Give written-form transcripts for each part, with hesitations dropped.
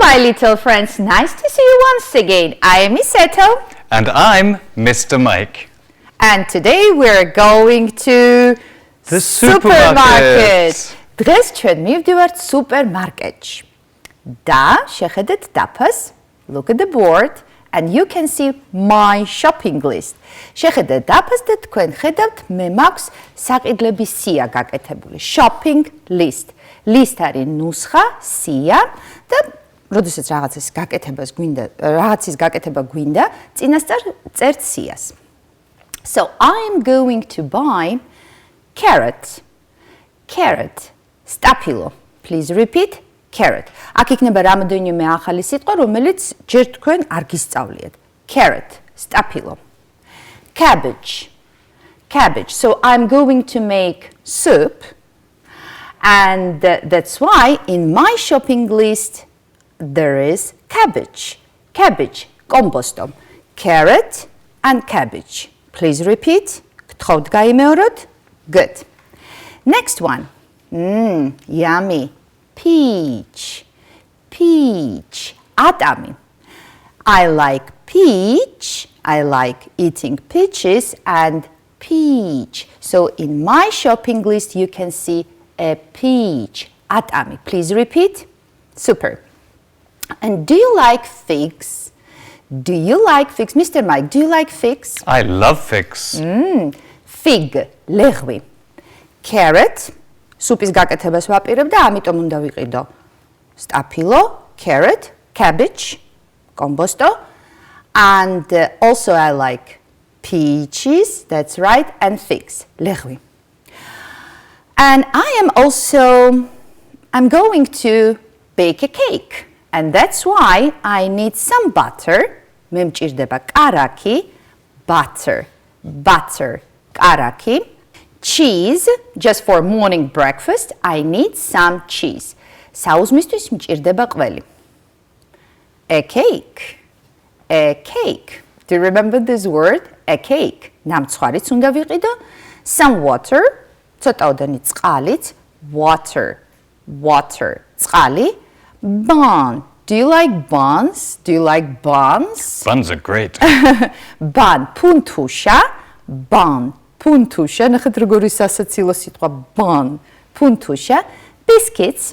my little friends, nice to see you once again. I am Iseto. And I'm Mr. Mike. And today we're going to the supermarket. დღეს ჩვენ მივდივართ სუპერმარკეტში. და შეხედეთ დაფას, look at the board and you can see my shopping list. შეხედეთ დაფას და თქვენ ხედავთ მე მაქვს საყიდლების სია გაკეთებული. Shopping list. List არის ნუსხა, სია და როდესაც რაღაცის გაკეთება გვინდა, წინასწარ წერთ სიას. So I'm going to buy carrot. Carrot. Stapilo. Please repeat. Carrot. აქ იქნება რამოდენიმე ახალი სიტყვა, რომელიც ჯერ თქვენ არ გისწავლიეთ. Carrot. Stapilo. Cabbage. Cabbage. So I'm going to make soup. And that's why in my shopping list there is cabbage. Cabbage. Composto. Carrot and cabbage. Please repeat. გთხოვთ გაიმეოროთ. Good. Next one. Yummy. Peach. Peach. Atami. I like peach. I like eating peaches and peach. So in my shopping list you can see a peach. Atami. Please repeat. Super. And do you like figs? Do you like figs? Mr. Mike, do you like figs? I love figs. Fig. ლეღვი. Carrot. სუპის გაკეთებას ვაპირებ და ამიტომ უნდა ვიყიდო. Stapilo, carrot, cabbage, composto, and also I like peaches, that's right, and figs, ლეღვი. And I'm going to bake a cake, and that's why I need some butter. მე მჭირდება კარაქი, butter, კარაქი. Cheese, just for morning breakfast, I need some cheese. საუზმისთვის მჭირდება ყველი. A cake. A cake. Do you remember this word? A cake. ნამცხვარიც უნდა ვიყიდო. Some water. ცოტაოდენი წყალიც. Water. წყალი. Bun. Do you like buns? Do you like buns? Buns are great. Bun. Puntusha. Bun. Puntusha, ნახეთ როგორი სასაცილო სიტყვა bun, puntusha, biscuits,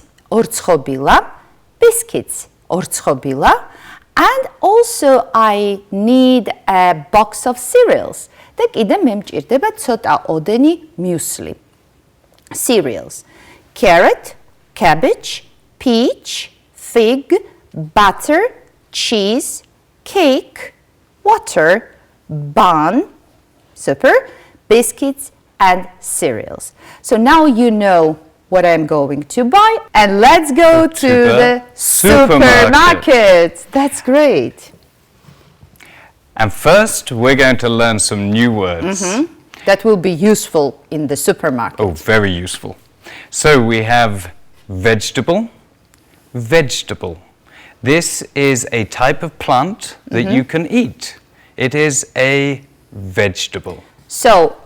ორცხობილა, and also I need a box of cereals. და კიდე მე მჭირდება ცოტა ოდენი muesli. Cereals. Carrot, cabbage, peach, fig, butter, cheese, cake, water, bun, super, biscuits and cereals. So now you know what I'm going to buy, and let's go to the supermarket. That's great. And first we're going to learn some new words. That will be useful in the supermarket. Oh, very useful. So we have vegetable. Vegetable. This is a type of plant that you can eat. It is a vegetable. So,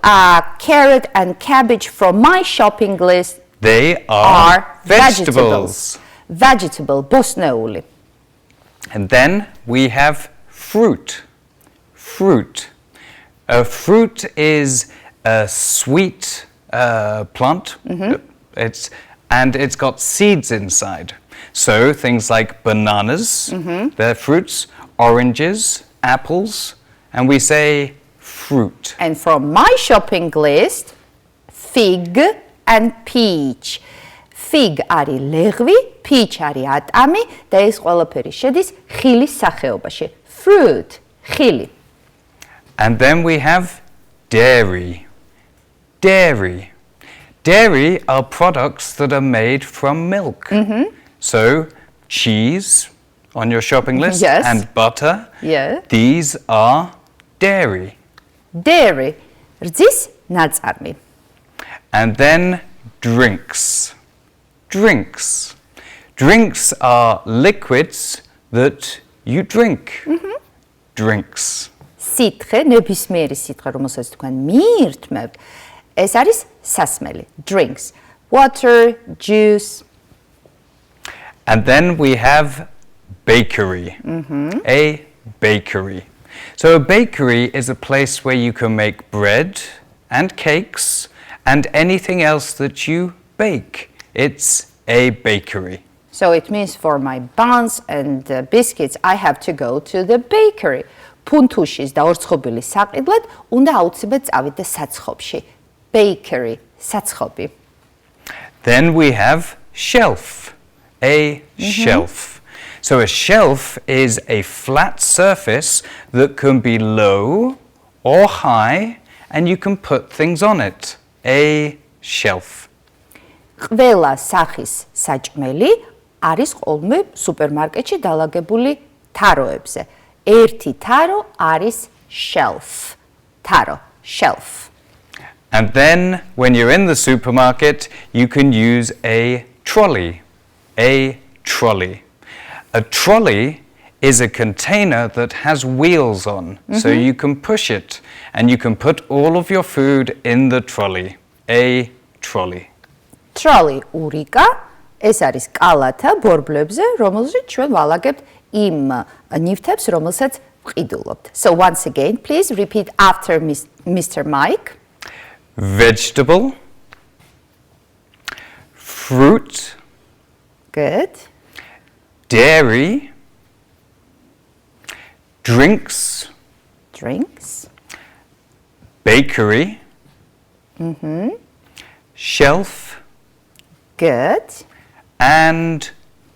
carrot and cabbage from my shopping list. They are vegetables. Vegetable, bosnauli. And then we have fruit. Fruit. A fruit is a sweet plant. It's got seeds inside. So things like bananas, they're fruits, oranges, apples, and we say fruit. And from my shopping list, fig and peach. Fig არის ლეღვი, peach არის ატამი და ეს ყველაფერი შედის ხილის სახეობაში. Fruit, ხილი. And then we have dairy. Dairy. Dairy are products that are made from milk. So cheese on your shopping list and butter. Yeah. These are dairy. Dairy. რძის ნაწარმი. And then drinks. Drinks. Drinks are liquids that you drink. Drinks. სითხე, ნებისმიერი სითხე, რომელსაც თქვენ მიირთმევთ, ეს არის სასმელი. Drinks. Water, juice. And then we have bakery. A bakery. So a bakery is a place where you can make bread and cakes and anything else that you bake. It's a bakery. So it means for my buns and biscuits, I have to go to the bakery. Puntushis და ორცხობილის საყიდლად უნდა აუცილებლად წავიდე საცხობში. Bakery, საცხობი. Then we have shelf. A shelf. So a shelf is a flat surface that can be low or high and you can put things on it. A shelf. ყველა სახის საჭმელი არის ყოველმე სუპერმარკეტში დალაგებული თაროებზე. ერთი თარო არის shelf. თარო, shelf. And then when you're in the supermarket, you can use a trolley. A trolley. A trolley is a container that has wheels on, so you can push it and you can put all of your food in the trolley. A trolley. Trolley ურიკა, ეს არის კალათა ბორბლებზე, რომელზეც ჩვენ ვალაგებთ იმ ნივთებს, რომელსაც ვყიდულობთ. So once again, please repeat after Mr. Mike. Vegetable, fruit, Good. dairy, drinks, Drinks. bakery, shelf, Good. and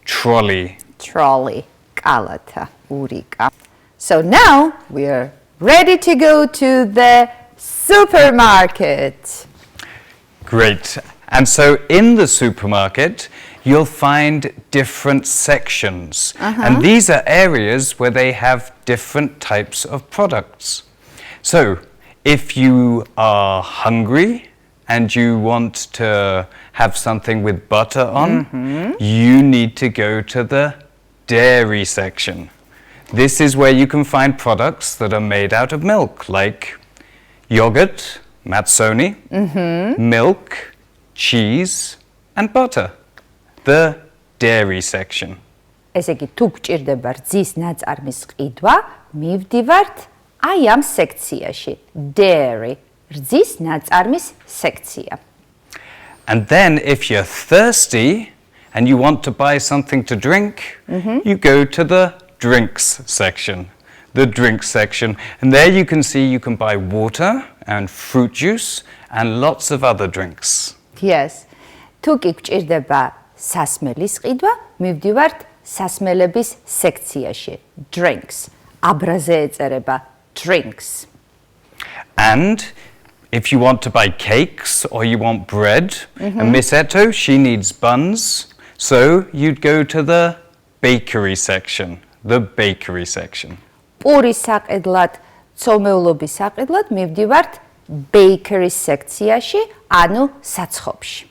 trolley. Trolley. Კალათა ურიკა. So now we are ready to go to the supermarket. Great. And so in the supermarket, you'll find different sections. And these are areas where they have different types of products. So if you are hungry and you want to have something with butter on, you need to go to the dairy section. This is where you can find products that are made out of milk, like yogurt, matsoni, milk, cheese, and butter. The dairy section. ესე იგი, თუ გჭირდება რძის ნაწარმის ყიდვა, მივდივართ აი ამ სექციაში. Dairy. რძის ნაწარმის სექცია. And then if you're thirsty and you want to buy something to drink, you go to the drinks section. The drinks section. And there you can see you can buy water and fruit juice and lots of other drinks. Yes. თუ კი გჭირდება სასმელის ყიდვა, მივდივართ სასმელების სექციაში. Drinks. აბრაზე ეწერება drinks. And if you want to buy cakes or you want bread, and Miss Eto, she needs buns, so you'd go to the bakery section. The bakery section. პურის საყიდლად, ცომეულობის საყიდლად მივდივართ bakery სექციაში, ანუ საცხობში.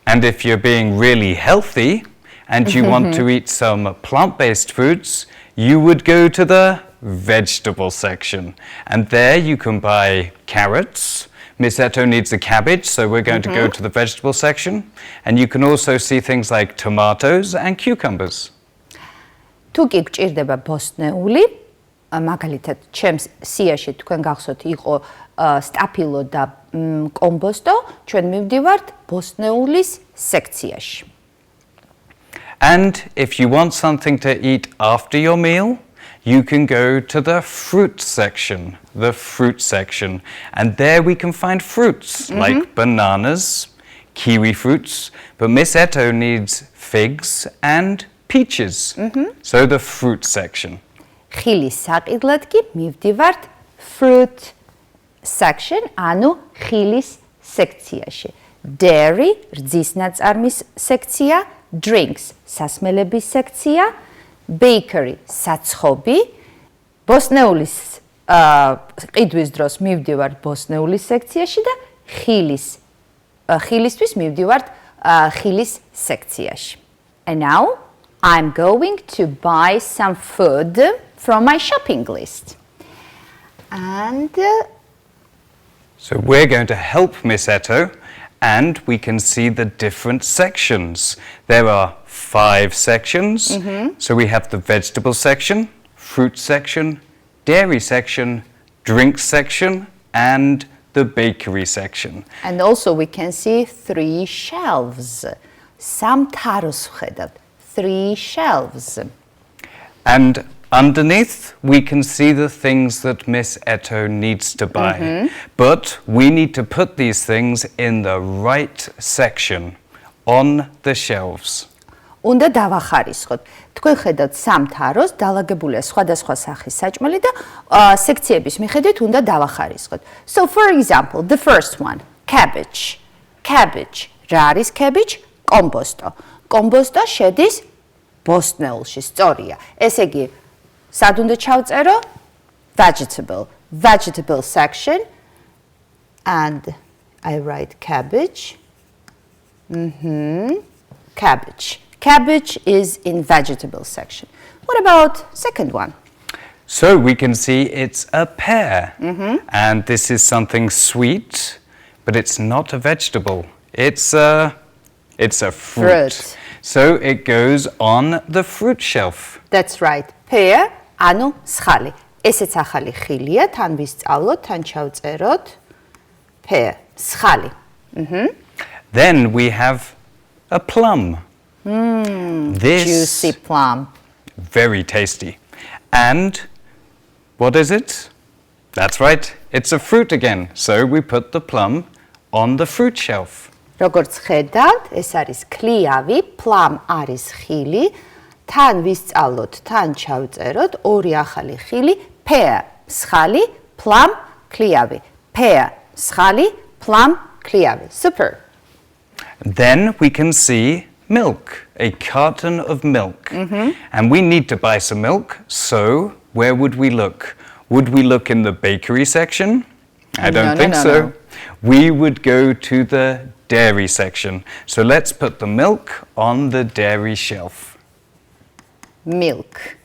And if you're being really healthy and you want to eat some plant-based foods, you would go to the vegetable section. And there you can buy carrots. Miss Eto needs a cabbage, so we're going to go to the vegetable section. And you can also see things like tomatoes and cucumbers. თუ კი გჭირდება ბოსტნეული, მაგალითად, ჩემს სიაში თქვენ გახსოვთ იყო სტაფილო და კომბოსტო, ჩვენ მივდივართ ბოსტნეულის სექციაში. And if you want something to eat after your meal, you can go to the fruit section. The fruit section. And there we can find fruits like bananas, kiwi fruits, but Miss Eto needs figs and peaches. So the fruit section. ხილის საყიდლად კი მივდივართ fruit section, ანუ ხილის სექციაში. Dairy, რძის ნაწარმის სექცია, drinks, სასმელების სექცია, bakery, საცხობი, ბოსტნეულის ყიდვის დროს მივდივართ ბოსტნეულის სექციაში და ხილისთვის მივდივართ ხილის სექციაში. And now I'm going to buy some food from my shopping list. And So we're going to help Miss Eto and we can see the different sections. There are 5 sections. So we have the vegetable section, fruit section, dairy section, drink section, and the bakery section. And also we can see 3 shelves. Სამ თაროს ვხედავთ. 3 shelves. And underneath, we can see the things that Miss Eto needs to buy. But we need to put these things in the right section, on the shelves. უნდა დავახარისხოთ. თქვენ ხედავთ სამ თაროს, დალაგებულია სხვადასხვა სახის საჭმელი და სექციების მიხედვით უნდა დავახარისხოთ. So for example, the first one, cabbage. Cabbage. რა არის cabbage? კომბოსტო. კომბოსტო შედის ბოსტნეულში, სწორია. ესე იგი, სად უნდა ჩავწერო? Vegetable. Vegetable section. And I write cabbage. Cabbage. Cabbage is in vegetable section. What about second one? So we can see it's a pear. And this is something sweet, but it's not a vegetable. It's a fruit. So it goes on the fruit shelf. That's right. Pear, ანუ სხალი. ესეც ახალი ხილია, თან ვისწავლოთ, თან ჩავწეროთ. Pear, სხალი. Then we have a plum. This Juicy plum. very tasty. And what is it? That's right. It's a fruit again. So we put the plum on the fruit shelf. როგორც ხედავთ, ეს არის ქლიავი, plum არის ხილი, თან ვისწავლოთ, თან ჩავწეროთ, ორი ახალი ხილი, pear, სხალი, plum, ქლიავი. Pear, სხალი, plum, ქლიავი. Super. Then we can see milk, a carton of milk. And we need to buy some milk, so where would we look? Would we look in the bakery section? I don't think so. No. We would go to the dairy section. So let's put the milk on the dairy shelf. Milk.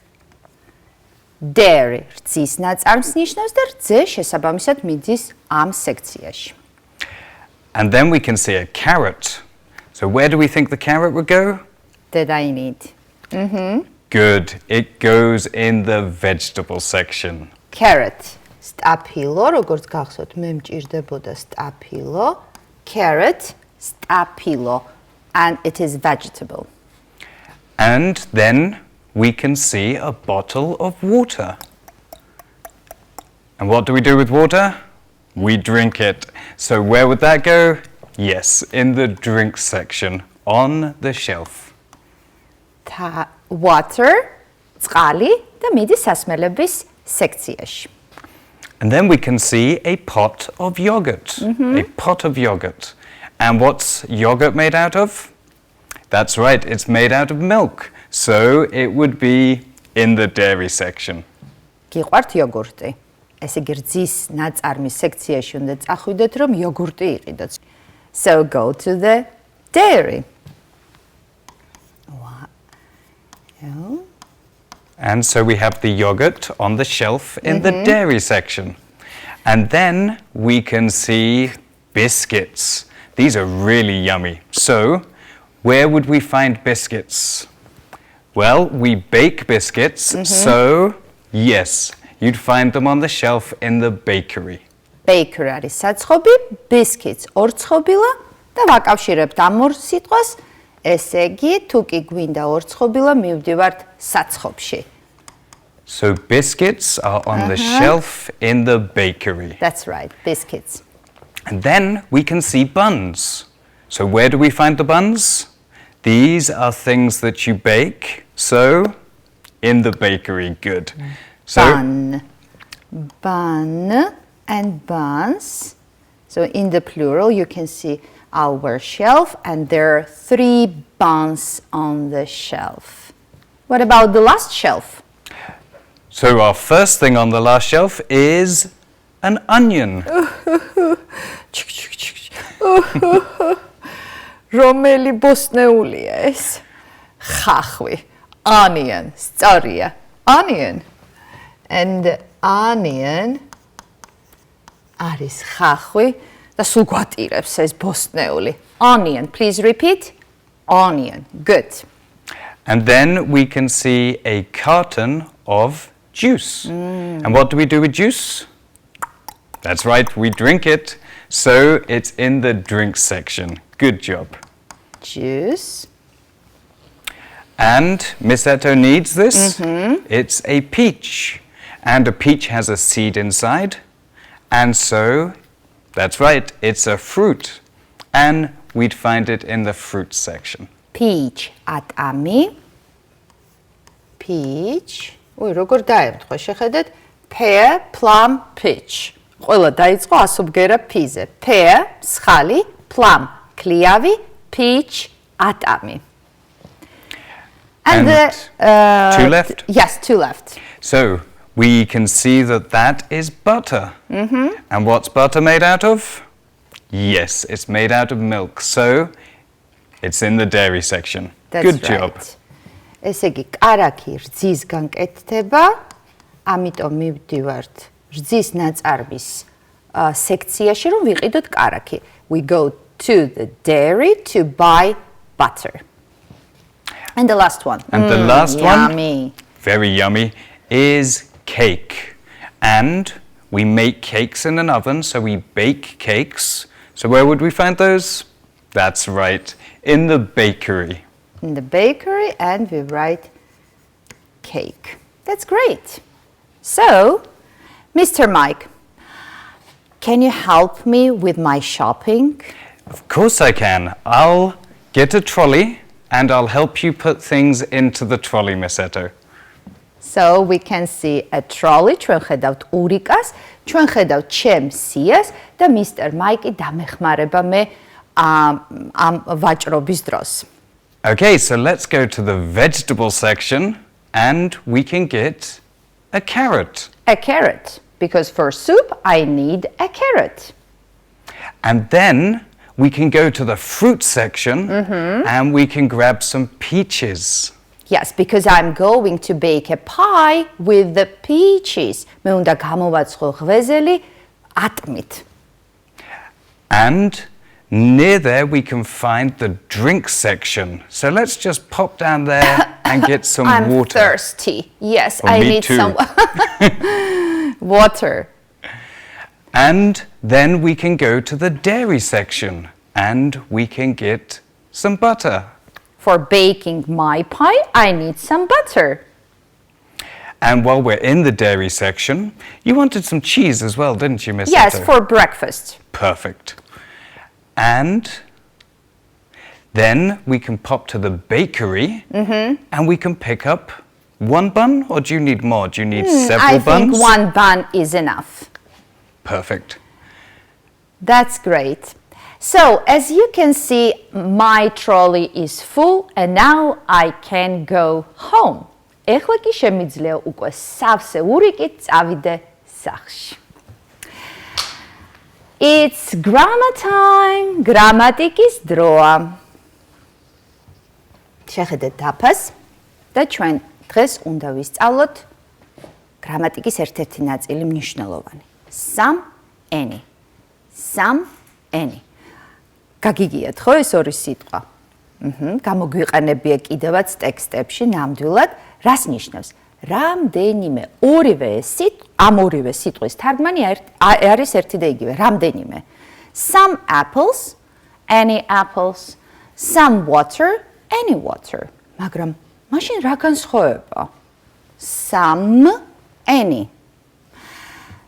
Dairy. რძის ნაწარმს ნიშნავს და რძე შესაბამისად მიდის ამ სექციაში. And then we can see a carrot. So where do we think the carrot would go? That I need. Good. It goes in the vegetable section. Carrot. სტაფილო, როგორც გახსოვთ, მე მჭირდებოდა სტაფილო. Carrot, სტაფილო. And it is vegetable. And then we can see a bottle of water. And what do we do with water? We drink it. So where would that go? Yes, in the drink section, on the shelf. Water, წყალი და მიდის სასმელების სექციაში. And then we can see a pot of yogurt. A pot of yogurt. And what's yogurt made out of? That's right, it's made out of milk. So it would be in the dairy section. გიყვართ იოგურტი. ესე იგი რძის ნაწარმის სექციაში უნდა წახვიდეთ, რომ იოგურტი იყიდოთ. So go to the dairy. And so we have the yogurt on the shelf in the dairy section. And then we can see biscuits. These are really yummy. So where would we find biscuits? Well, we bake biscuits, so yes, you'd find them on the shelf in the bakery. Bakery არის საწყობი, biscuits ორ წყობილა და ვაკავშირებთ ამ ორ სიტყვას. ესე იგი, თუ კი გვინდა ორ წყობილა, მივდივართ საწყობში. So biscuits are on the shelf in the bakery. That's right, biscuits. And then we can see buns. So where do we find the buns? These are things that you bake. So in the bakery, good. So Bun and buns. So in the plural, you can see our shelf, and there are 3 buns on the shelf. What about the last shelf? So our first thing on the last shelf is an onion. რომელი ბოსტნეულია ეს? ხახვი. Onion. სწორია. Onion. And onion არის ხახვი და სულ გვატირებს ეს ბოსტნეული. Onion, please repeat. Onion. Good. And then we can see a carton of juice. And what do we do with juice? That's right, we drink it. So it's in the drink section. Good job. Juice. And Miss Eto needs this. It's a peach. And a peach has a seed inside. And so, that's right, it's a fruit. And we'd find it in the fruit section. Peach ატამი. Peach. როგორ დაემთხვა, შეხედეთ. Pear, plum, peach. ყველა დაიწყო ასობგერა ფიზე. Pear, მსხალი, plum, ქლიავი, peach, ატამი. And two left? Yes, two left. So, we can see that that is butter. And what's butter made out of? Yes, it's made out of milk. So, it's in the dairy section. That's Good right. job. ესე იგი, კარაქი რძისგან კეთდება, ამიტომ მივდივართ რძის ნაწარმის სექციაში, რომ ვიყიდოთ კარაქი. We go to the dairy to buy butter. And the last one. And the last yummy. one, very yummy, is cake. And we make cakes in an oven, so we bake cakes. So where would we find those? That's right, in the bakery. In the bakery, and we write cake. That's great. So, Mr. Mike, can you help me with my shopping? Of course I can. I'll get a trolley and I'll help you put things into the trolley, Miss Eto. So we can see a trolley, ჩვენ ხედავთ ურიკას, ჩვენ ხედავთ ჩემ სიას და Mr. Mike დამეხმარება მე ამ ვაჭრობის დროს. Okay, so let's go to the vegetable section and we can get a carrot. A carrot, because for soup I need a carrot. And then we can go to the fruit section and we can grab some peaches. Yes, because I'm going to bake a pie with the peaches. მე უნდა გამოვაცხო ღვეზელი ატმით. And near there we can find the drink section. So let's just pop down there and get some I'm water. thirsty. Yes, Well, I me need too. some water. And then we can go to the dairy section and we can get some butter. For baking my pie, I need some butter. And while we're in the dairy section, you wanted some cheese as well, didn't you, Miss Yes, Eto? for breakfast. Perfect. And then we can pop to the bakery and we can pick up one bun, or do you need more? Do you need several I buns? think one bun is enough. Perfect. That's great. So, as you can see, my trolley is full and now I can go home. ეხლა კი შემიძლია უკვე სავსე ურიკით წავიდე სახლში. It's grammar time. გრამატიკის დროა. შეხედეთ დაფას და ჩვენ დღეს უნდა ვისწავლოთ გრამატიკის ერთ-ერთი ნაწილი მნიშვნელოვანი. Some, any. Some, any. გაგიგიათ ხო ეს ორი სიტყვა? გამოგვიყენებია კიდევაც ტექსტებში ნამდვილად, რას ნიშნავს? რამდენიმე ამ ორივე სიტყვის თარგმანი არის ერთი და იგივე, რამდენიმე. Some apples, any apples, some water, any water. მაგრამ მაშინ რა განსხვავება? Some, any.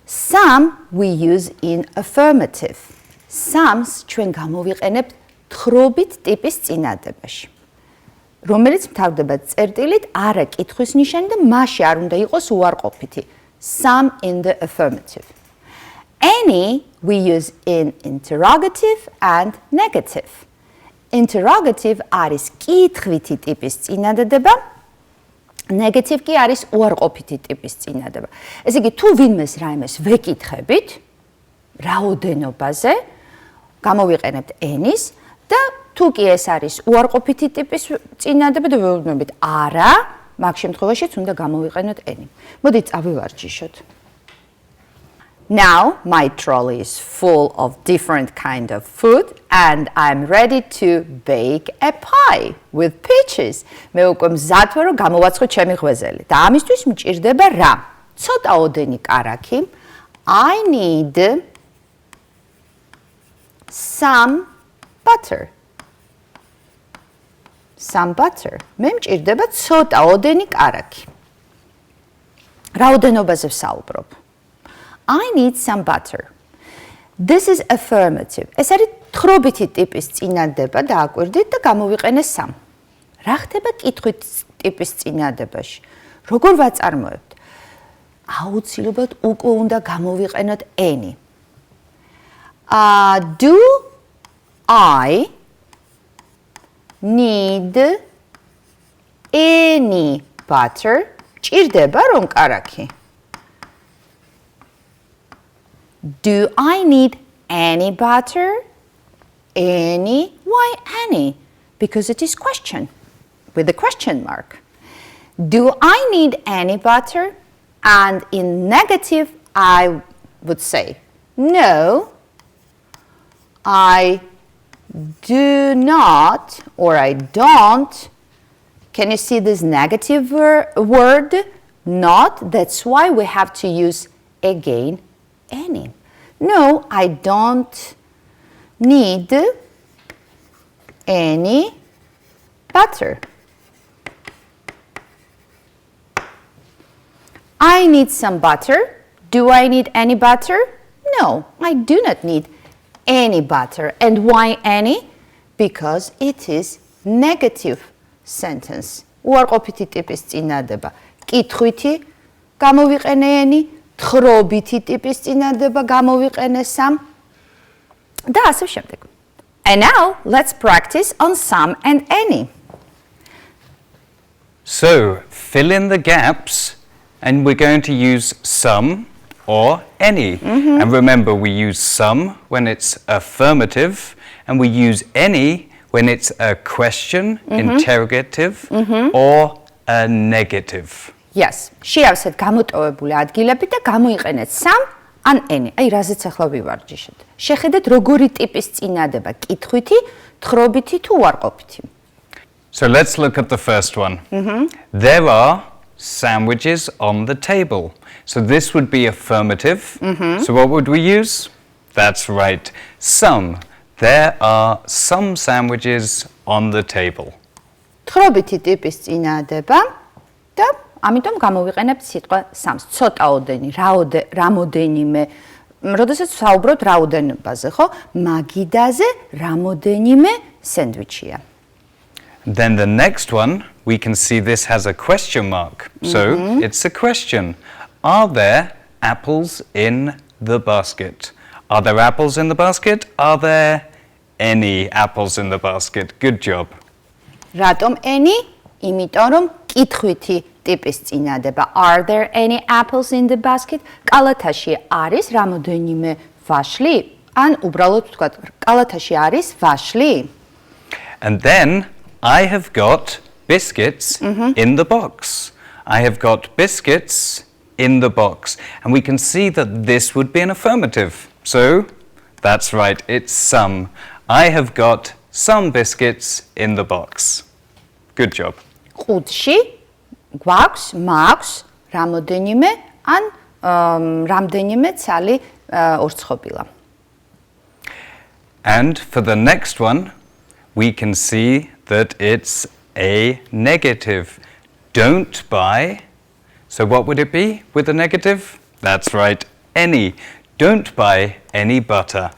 Some we use in affirmative. Some-ს ჩვენ გამოვიყენებთ თხრობით ტიპის წინადებაში, რომელიც მთავრდება წერტილით, არა კითხვის ნიშანი და მასში არ უნდა იყოს უარყოფითი. Some in the affirmative. Any we use in interrogative and negative. Interrogative არის კითხვითი ტიპის წინადადება, negative კი არის უარყოფითი ტიპის წინადადება. ესე იგი, თუ ვინმეს რაიმეს ვეკითხებით რაოდენობაზე, გამოვიყენებთ any-ს და თუ კი ეს არის უარყოფითი ტიპის წინადადება და ვეუბნებით არა, მაგ შემთხვევაშიც უნდა გამოვიყენოთ any. მოდით წავივარჯიშოთ. Now my trolley is full of different kind of food and I'm ready to bake a pie with peaches. მე უკვე მზად ვარ, რომ გამოვაცხო ჩემი ღვეზელი. და ამისთვის მჭირდება რა? ცოტა ოდენი კარაქი. I need some butter. Some butter. მე მჭირდება ცოტა ოდენი კარაქი. რაოდენობაზე ვსაუბრობ. I need some butter. This is affirmative. ეს არის თხრობითი ტიპის წინადადება დააკვირდით და გამოვიყენე სამ. რა ხდება კითხვით ტიპის წინადადებაში? როგორ ვაწარმოებთ? აუცილებლად უკვე უნდა გამოვიყენოთ any. Do I need any butter? ჭირდება რომ კარაქი? Do I need any butter? Any? Why any? Because it is question with a question mark. Do I need any butter? And in negative, I would say, no, I do not or I don't. Can you see this negative word? Not. That's why we have to use again any. No, I don't need any butter. I need some butter. Do I need any butter? No, I do not need any butter. And why any? Because it is negative sentence. უარყოფითი ტიპის წინადადება. კითხვითი გამოვიყენე any, თხრობითი ტიპის წინადადება გამოვიყენე some და ასე შემდეგ. And now let's practice on some and any. So, fill in the gaps and we're going to use some or any. And remember, we use some when it's affirmative and we use any when it's a question, interrogative, or a negative. Yes, შეავსეთ გამოტოვებული ადგილები და გამოიყენეთ some ან any. აი, რაზეც ახლა ვივარჯიშეთ. შეხედეთ როგორი ტიპის წინადადება, კითხვითი, თხრობითი თუ უარყოფითი. So let's look at the first one. There are sandwiches on the table. So this would be affirmative. So what would we use? That's right, some. There are some sandwiches on the table. თხრობითი ტიპის წინადადება და ამიტომ გამოვიყენებთ სიტყვა სამს. ცოტაოდენი, რამოდენიმე. როდესაც ვსაუბრობთ რაოდენობაზე, ხო? მაგიდაზე რამოდენიმე სენდვიჩია. Then the next one, we can see this has a question mark. So it's a question. Are there apples in the basket? Are there apples in the basket? Are there any apples in the basket? Good job. რატომ any? იმიტომ რომ კითხვითი ტიპის წინადადება. Are there any apples in the basket? კალათაში არის რამოდენიმე ვაშლი? ან უბრალოდ ვთქვათ, კალათაში არის ვაშლი? And then I have got biscuits in the box. I have got biscuits in the box. And we can see that this would be an affirmative. So, that's right, it's some. I have got some biscuits in the box. Good job. ყუთში გვაქვს, მაქვს რამოდენიმე ან რამდენიმე ცალი ორცხობილა. And for the next one, we can see that it's a negative. Don't buy. So what would it be with a negative? That's right, any. Don't buy any butter.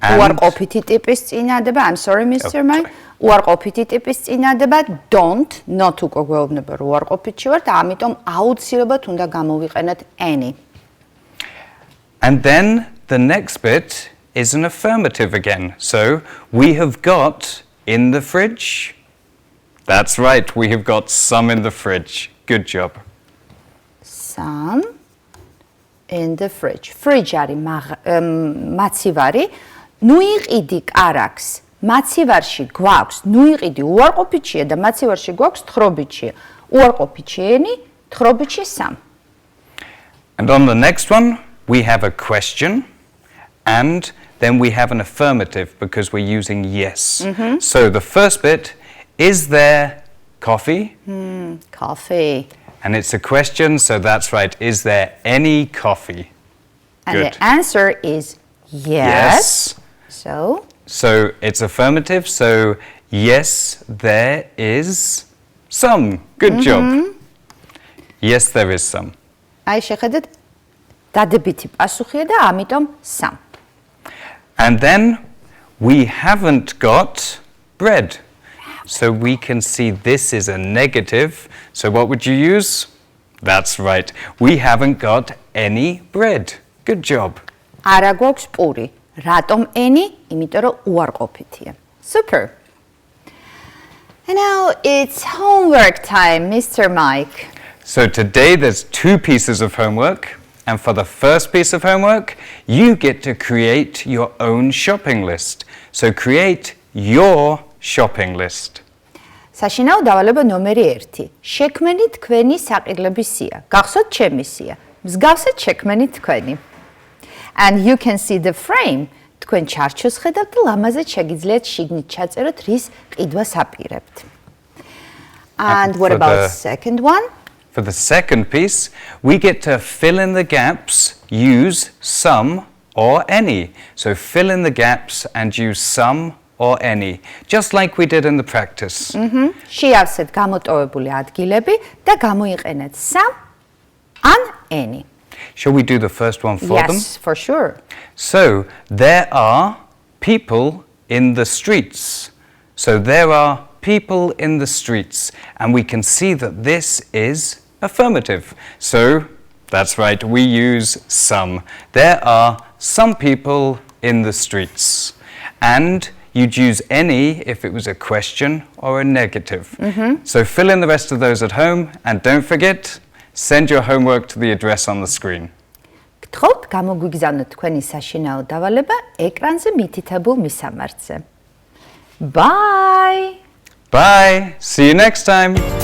უარყოფითი ტიპის წინადადება, I'm sorry, Mr. Mike. უარყოფითი ტიპის წინადადება don't, not უკვე გვეუბნება რომ უარყოფითი ვარ და ამიტომ აუცილებლად უნდა გამოვიყენოთ any. And then the next bit is an affirmative again. So we have got in the fridge. That's right, we have got some in the fridge. Good job. Some in the fridge. Fridge არის მაცივარი. ნუ იყიდი კარაქს. მაცივარში გვაქვს, ნუ იყიდი უარყოფითია და მაცივარში გვაქვს თხრობითია. უარყოფითი any, თხრობითი some. And on the next one, we have a question, and then we have an affirmative because we're using yes. So the first bit, is there coffee? Coffee. And it's a question, so that's right. Is there any coffee? And Good. the answer is yes. So it's affirmative, so yes, there is some. Good job. Yes, there is some. აი შეხედეთ დადებითი პასუხია და ამიტომ some. And then we haven't got bread. So we can see this is a negative. So what would you use? That's right. We haven't got any bread. Good job. არა გვაქვს პური. რატომ any? იმიტომ რომ უარყოფითია. Super. And now it's homework time, Mr. Mike. So today there's 2 pieces of homework. And for the first piece of homework, you get to create your own shopping list. So create your shopping list. საშინაო დავალება ნომერი 1. შექმენი თქვენი საყიდლების სია. გახსოვთ ჩემი სია. მსგავსად შექმენი თქვენი. And you can see the frame. თქვენ ჩარჩოს ხედავთ და ლამაზად შეგიძლიათ შიგნით ჩაწეროთ რის ყიდვას აპირებთ. And what about the second one? For the second piece, we get to fill in the gaps, use some or any. So fill in the gaps and use some or any, just like we did in the practice. შეავსეთ გამოტოვებული ადგილები და გამოიყენეთ some and any. Shall we do the first one for them? Yes, for sure. So there are people in the streets. So there are people in the streets, and we can see that this is affirmative. So that's right, we use some. There are some people in the streets. And you'd use any if it was a question or a negative. So fill in the rest of those at home, and don't forget, send your homework to the address on the screen. გთხოვთ გამოგვიგზავნოთ თქვენი საშინაო დავალება ეკრანზე მითითებულ მისამართზე. Bye! Bye! See you next time!